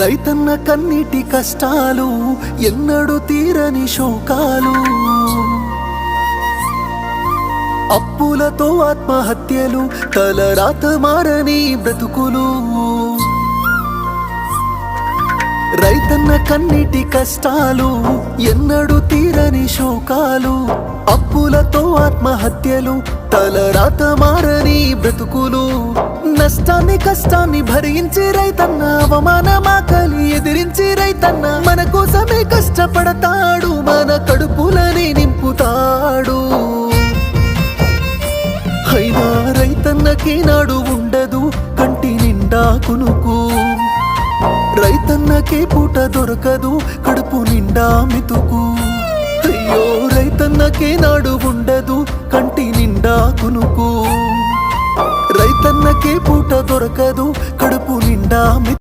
రైతన్న కన్నీటి కష్టాలు ఎన్నడూ తీరని శోకాలు, అప్పులతో ఆత్మహత్యలు, తలరాత మారని బ్రతుకులు. రైతన్న కన్నీటి కష్టాలు ఎన్నడూ తీరని శోకాలు, అప్పులతో ఆత్మహత్యలు, తలరాత మారని బ్రతుకులు. నష్టాన్ని కష్టాన్ని భరించి రైతన్న, అవమానమాకలి ఎదిరించి రైతన్న మన కోసమే కష్టపడతాడు, మన కడుపులని నింపుతాడు. అయినా రైతన్నకి నాడు ఉండదు కంటి నిండా కునుకు, రైతన్నకే పూట దొరకదు కడుపు నిండా మెతుకు. అయ్యో రైతన్నకే నాడు ఉండదు కంటి నిండా కునుకు, రైతన్నకే పూట దొరకదు కడుపు నిండా మెతుకు.